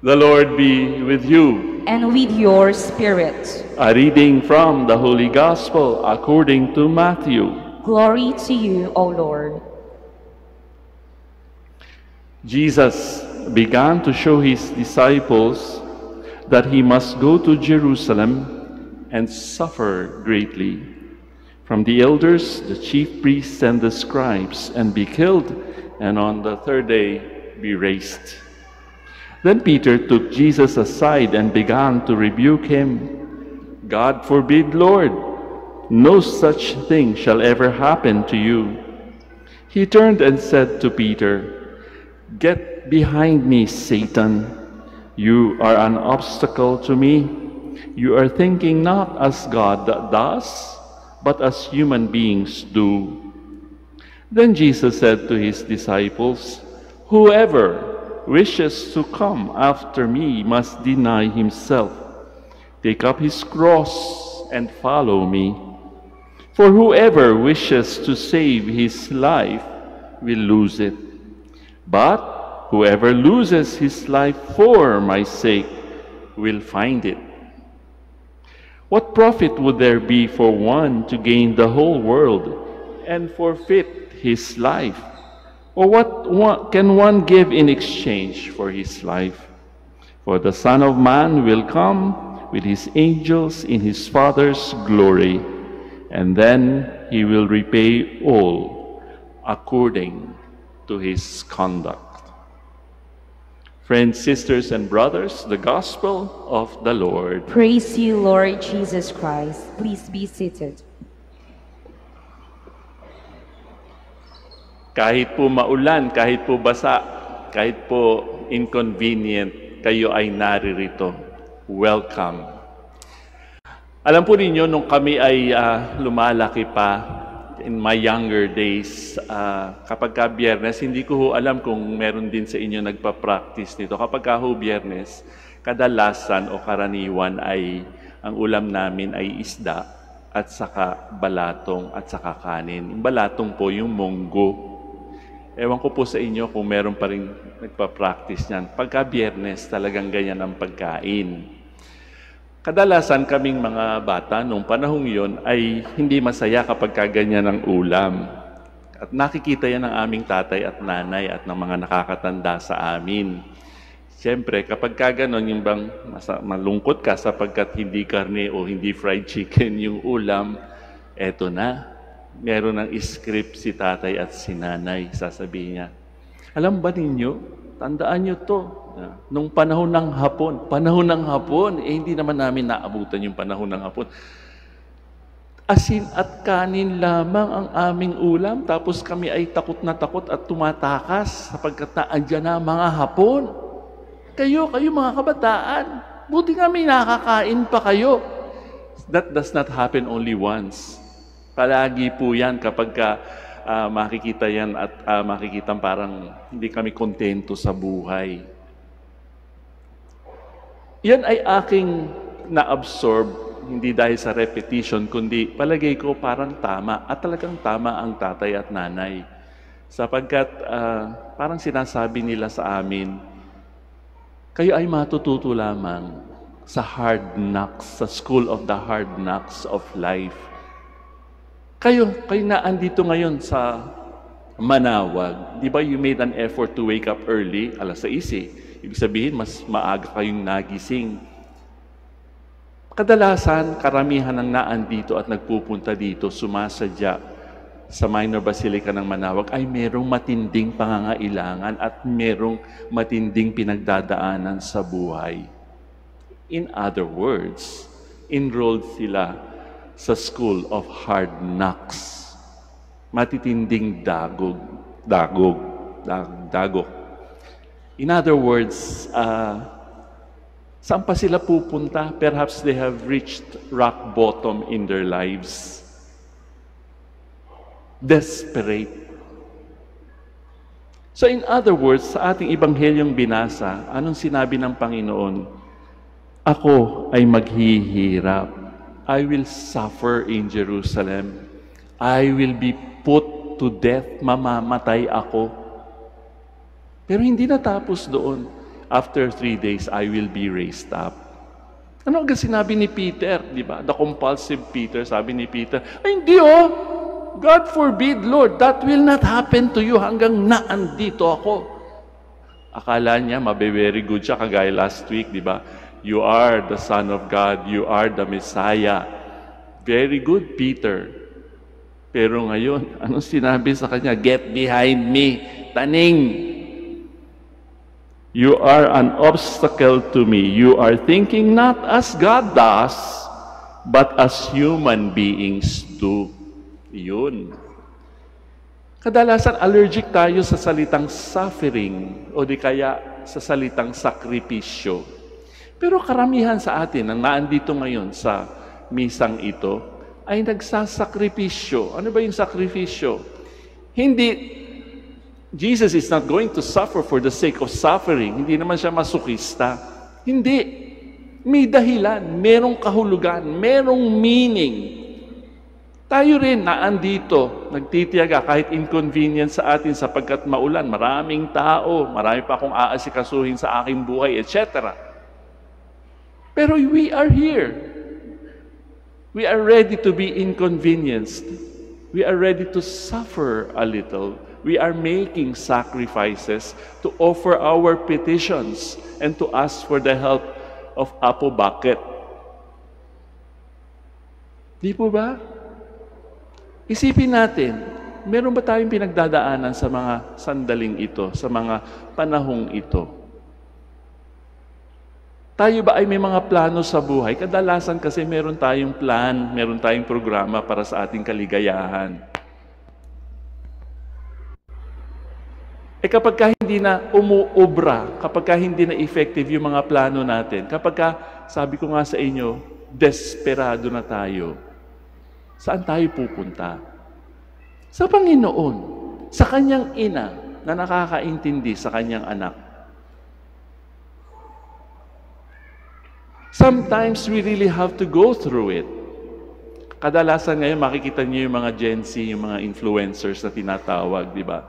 The Lord be with you. And with your spirit. A reading from the Holy Gospel according to Matthew. Glory to you, O Lord. Jesus began to show his disciples that he must go to Jerusalem and suffer greatly from the elders, the chief priests, and the scribes, and be killed, and on the third day be raised. Then Peter took Jesus aside and began to rebuke him. God forbid, Lord, no such thing shall ever happen to you. He turned and said to Peter, Get behind me, Satan. You are an obstacle to me. You are thinking not as God does, but as human beings do. Then Jesus said to his disciples, Whoever wishes to come after me must deny himself, take up his cross, and follow me. For whoever wishes to save his life will lose it. But whoever loses his life for my sake will find it. What profit would there be for one to gain the whole world and forfeit his life? Or what can one give in exchange for his life? For the Son of Man will come with his angels in his Father's glory, and then he will repay all according to his conduct. Friends, sisters, and brothers, the Gospel of the Lord. Praise you, Lord Jesus Christ. Please be seated. Kahit po maulan, kahit po basa, kahit po inconvenient, kayo ay naririto. Welcome. Alam po ninyo, nung kami ay lumalaki pa, in my younger days, kapag ka Biyernes, hindi ko ho alam kung meron din sa inyo nagpa-practice nito. Kapag ka ho Biyernes, kadalasan o karaniwan ay ang ulam namin ay isda at saka balatong at saka kanin. Yung balatong po yung monggo. Ewan ko po sa inyo kung meron pa rin nagpa-practice niyan. Pagka Biyernes, talagang ganyan ang pagkain. Kadalasan kaming mga bata nung panahong yon ay hindi masaya kapag kaganyan ang ulam. At nakikita yan ng aming tatay at nanay at ng mga nakakatanda sa amin. Siyempre, kapag kaganon, yung bang malungkot ka sapagkat hindi karne o hindi fried chicken yung ulam, eto na. Meron ng script si tatay at si nanay, sasabihin niya. Alam ba ninyo, tandaan nyo to, nung panahon ng hapon, hindi naman namin naabutan yung panahon ng hapon. Asin at kanin lamang ang aming ulam, tapos kami ay takot na takot at tumatakas sapagkat naandyan na mga hapon. Kayo mga kabataan, buti kami nakakain pa kayo. That does not happen only once. Palagi po yan kapag makikita yan at makikita parang hindi kami kontento sa buhay. Yan ay aking na-absorb, hindi dahil sa repetition, kundi palagay ko parang tama at talagang tama ang tatay at nanay. Sapagkat parang sinasabi nila sa amin, kayo ay matututo lamang sa hard knocks, sa school of the hard knocks of life. Kayo na andito ngayon sa Manawag. Di ba you made an effort to wake up early, alas 6. Ibig sabihin, mas maaga kayong nagising. Kadalasan, karamihan ng naandito at nagpupunta dito, sumasadya sa Minor Basilica ng Manawag, ay merong matinding pangangailangan at merong matinding pinagdadaanan sa buhay. In other words, enrolled sila sa School of Hard Knocks. Matitinding dagok. In other words, saan pa sila pupunta? Perhaps they have reached rock bottom in their lives. Desperate. So in other words, sa ating Ebanghelyong binasa, anong sinabi ng Panginoon? Ako ay maghihirap. I will suffer in Jerusalem. I will be put to death. Mamamatay ako. Pero hindi natapos doon. after 3 days, I will be raised up. Ano ang sinabi ni Peter, di ba? The compulsive Peter, sabi ni Peter, ay hindi God forbid, Lord, that will not happen to you hanggang naandito ako. Akala niya, mabe-very good siya, kagaya last week, di ba? You are the Son of God, you are the Messiah. Very good, Peter. Pero ngayon, anong sinabi sa kanya? Get behind me, taning. You are an obstacle to me. You are thinking not as God does, but as human beings do. Yun. Kadalasan allergic tayo sa salitang suffering o di kaya sa salitang sakripisyo. Pero karamihan sa atin ang naandito ngayon sa misang ito ay nagsasakripisyo. Ano ba yung sakripisyo? Jesus is not going to suffer for the sake of suffering. Hindi naman siya masukista. Hindi. May dahilan, merong kahulugan, merong meaning. Tayo rin naandito, nagtitiyaga kahit inconvenience sa atin sapagkat maulan, maraming tao, marami pa akong aasikasuhin sa aking buhay, etc. Pero we are here. We are ready to be inconvenienced. We are ready to suffer a little. We are making sacrifices to offer our petitions and to ask for the help of Apo Bakit. Di po ba? Isipin natin, meron ba tayong pinagdadaanan sa mga sandaling ito, sa mga panahong ito? Tayo ba ay may mga plano sa buhay? Kadalasan kasi meron tayong plan, meron tayong programa para sa ating kaligayahan. Kapag hindi na umuobra, kapag hindi na effective yung mga plano natin, kapag sabi ko nga sa inyo, desperado na tayo, saan tayo pupunta? Sa Panginoon, sa kanyang ina na nakakaintindi sa kanyang anak. Sometimes we really have to go through it. Kadalasan ngayon makikita niyo yung mga Gen Z, yung mga influencers na tinatawag, di ba?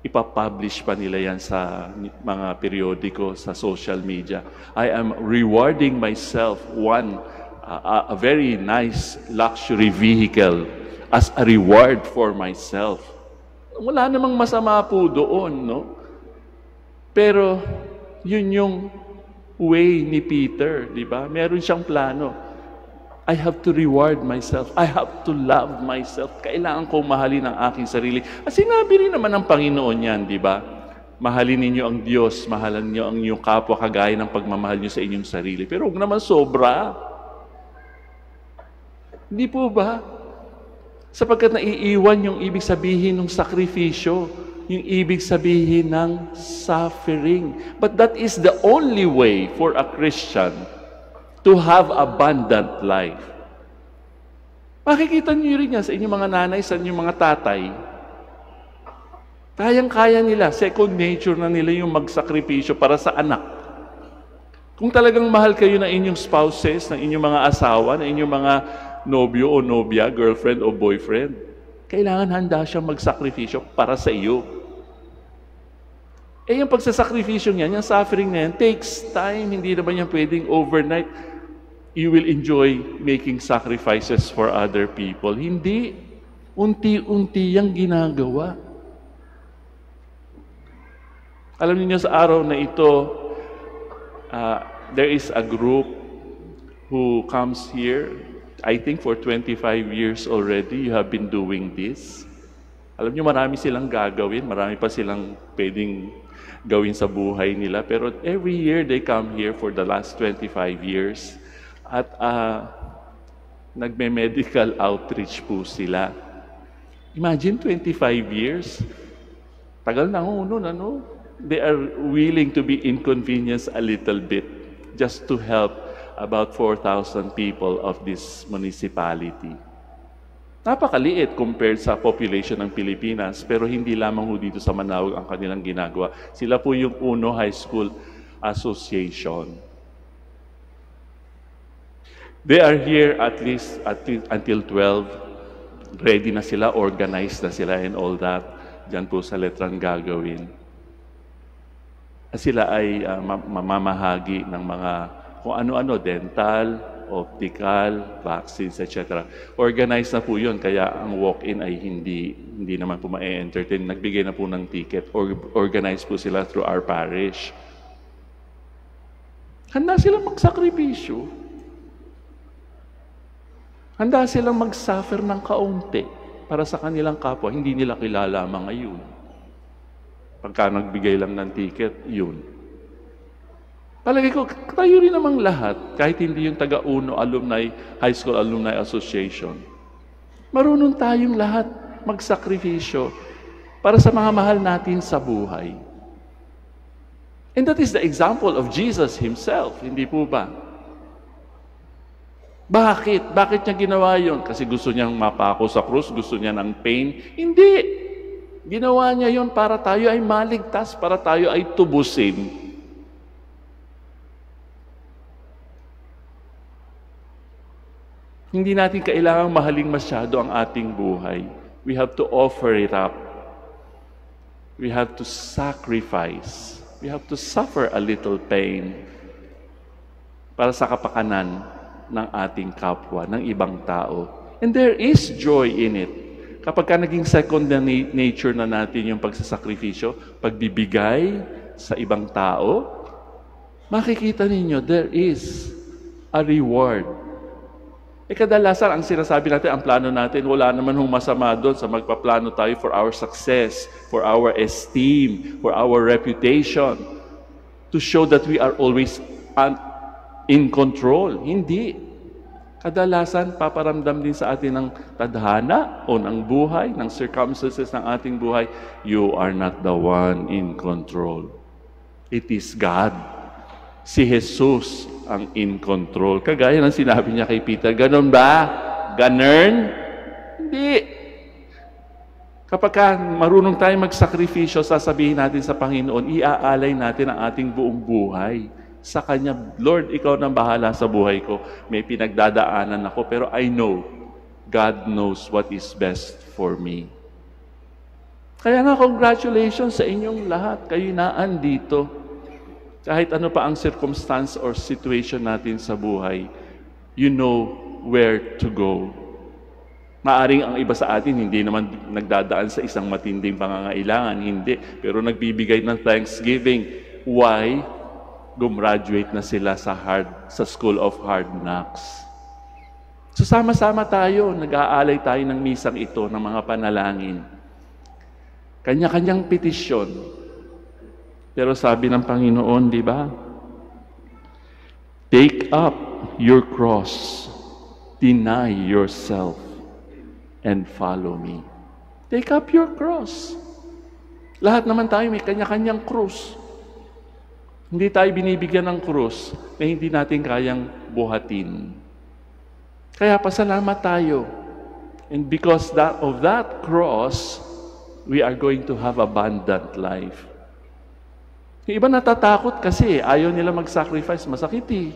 Ipapublish pa nila yan sa mga periodiko, sa social media. I am rewarding myself a very nice luxury vehicle as a reward for myself. Wala namang masama po doon, no? Pero yun yung way ni Peter, di ba? Meron siyang plano. I have to reward myself. I have to love myself. Kailangan kong mahalin ang aking sarili. At sinabi rin naman ng Panginoon yan, di ba? Mahalin ninyo ang Diyos, mahalin niyo ang inyong kapwa kagaya ng pagmamahal niyo sa inyong sarili. Pero huwag naman sobra. Hindi po ba? Sapagkat naiiwan yung ibig sabihin ng sakripisyo, yung ibig sabihin ng suffering. But that is the only way for a Christian to have abundant life. Makikita niyo rin yan sa inyong mga nanay, sa inyong mga tatay. Kayang-kaya nila, second nature na nila yung magsakripisyo para sa anak. Kung talagang mahal kayo ng inyong spouses, ng inyong mga asawa, ng inyong mga nobyo o nobya, girlfriend o boyfriend, kailangan handa siyang magsakripisyo para sa iyo. Yung pagsasakripisyo niyan, yung suffering na yan, takes time, hindi naman yan pwedeng overnight. You will enjoy making sacrifices for other people. Hindi. Unti-unti yung ginagawa. Alam niyo sa araw na ito, there is a group who comes here. I think for 25 years already, you have been doing this. Alam niyo, marami silang gagawin. Marami pa silang pwedeng gawin sa buhay nila. Pero every year, they come here for the last 25 years. At nagme-medical outreach po sila. Imagine 25 years. Tagal na nun, ano? They are willing to be inconvenienced a little bit just to help about 4,000 people of this municipality. Napakaliit compared sa population ng Pilipinas, pero hindi lamang ho dito sa Manawag ang kanilang ginagawa. Sila po yung UNO High School Association. They are here at least until 12. Ready na sila, organized na sila and all that. Diyan po sa letrang gagawin. Sila ay mamamahagi ng mga kung ano-ano, dental, optical, vaccines, etc. Organized na po yun, kaya ang walk-in ay hindi naman po ma-entertain. Nagbigay na po ng ticket. Organized po sila through our parish. Handa silang magsakripisyo. Handa silang mag-suffer ng kaunti para sa kanilang kapwa. Hindi nila kilala mga yun. Pagka nagbigay lang ng ticket, yun. Palagay ko, tayo rin namang lahat, kahit hindi yung taga-UNO Alumni, High School Alumni Association, marunong tayong lahat magsakripisyo para sa mga mahal natin sa buhay. And that is the example of Jesus Himself, hindi po ba? Bakit? Bakit niya ginawa yun? Kasi gusto niyang mapako sa krus, gusto niya ng pain? Hindi! Ginawa niya yun para tayo ay maligtas, para tayo ay tubusin. Hindi natin kailangang mahaling masyado ang ating buhay. We have to offer it up. We have to sacrifice. We have to suffer a little pain para sa kapakanan ng ating kapwa, ng ibang tao. And there is joy in it. Kapag ka naging second nature na natin yung pagsasakripisyo, pagbibigay sa ibang tao, makikita ninyo, there is a reward. Kadalasan, ang sinasabi natin, ang plano natin, wala naman hong masama doon sa magpaplano tayo for our success, for our esteem, for our reputation, to show that we are always in control. Hindi. Kadalasan, paparamdam din sa atin ng tadhana o ng buhay, ng circumstances ng ating buhay, you are not the one in control. It is God. Si Jesus ang in control. Kagaya ng sinabi niya kay Peter, ganun ba? Ganun? Hindi. Kapag marunong tayong magsakripisyo, sasabihin natin sa Panginoon, iaalay natin ang ating buong buhay sa Kanya. Lord, Ikaw nang bahala sa buhay ko. May pinagdadaanan ako, pero I know God knows what is best for me. Kaya nga, congratulations sa inyong lahat. Kayo naandito. Kahit ano pa ang circumstance or situation natin sa buhay, you know where to go. Maaring ang iba sa atin, hindi naman nagdadaan sa isang matinding pangangailangan, hindi. Pero nagbibigay ng thanksgiving. Why? Gumraduate na sila sa School of Hard Knocks. So sama-sama tayo, nag-aalay tayo ng misang ito, ng mga panalangin. Kanya-kanyang petisyon. Pero sabi ng Panginoon, di ba? Take up your cross, deny yourself, and follow me. Take up your cross. Lahat naman tayo may kanya-kanyang krus. Hindi tayo binibigyan ng krus na hindi natin kayang buhatin. Kaya pasalamat tayo. And because of that cross, we are going to have abundant life. Yung iba natatakot kasi ayaw nila mag-sacrifice. Masakit eh.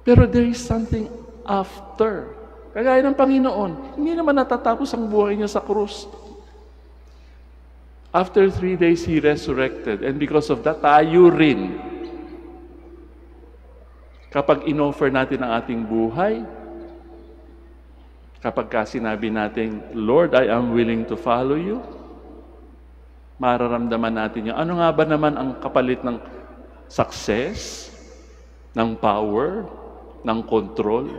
Pero there is something after. Kagaya ng Panginoon, hindi naman natatapos ang buhay niya sa krus. After 3 days, He resurrected. And because of that, tayo rin. Kapag in-offer natin ang ating buhay, kapag sinabi natin, Lord, I am willing to follow you, mararamdaman natin yung ano nga ba naman ang kapalit ng success, ng power, ng control.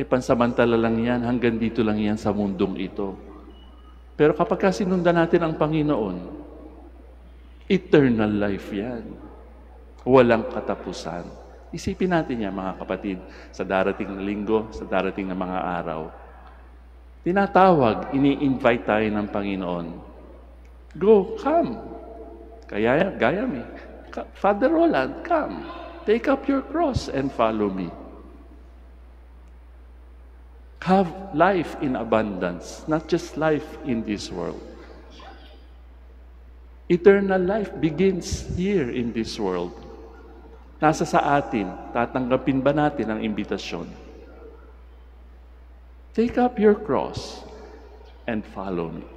Pansamantala lang yan, hanggang dito lang yan sa mundong ito. Pero kapag sinundan natin ang Panginoon, eternal life yan. Walang katapusan. Isipin natin yan, mga kapatid, sa darating na linggo, sa darating na mga araw. Tinatawag, ini-invite tayo ng Panginoon. Go, come. Gaya me. Father Roland, come. Take up your cross and follow me. Have life in abundance, not just life in this world. Eternal life begins here in this world. Nasa sa atin, tatanggapin ba natin ang imbitasyon? Take up your cross and follow me.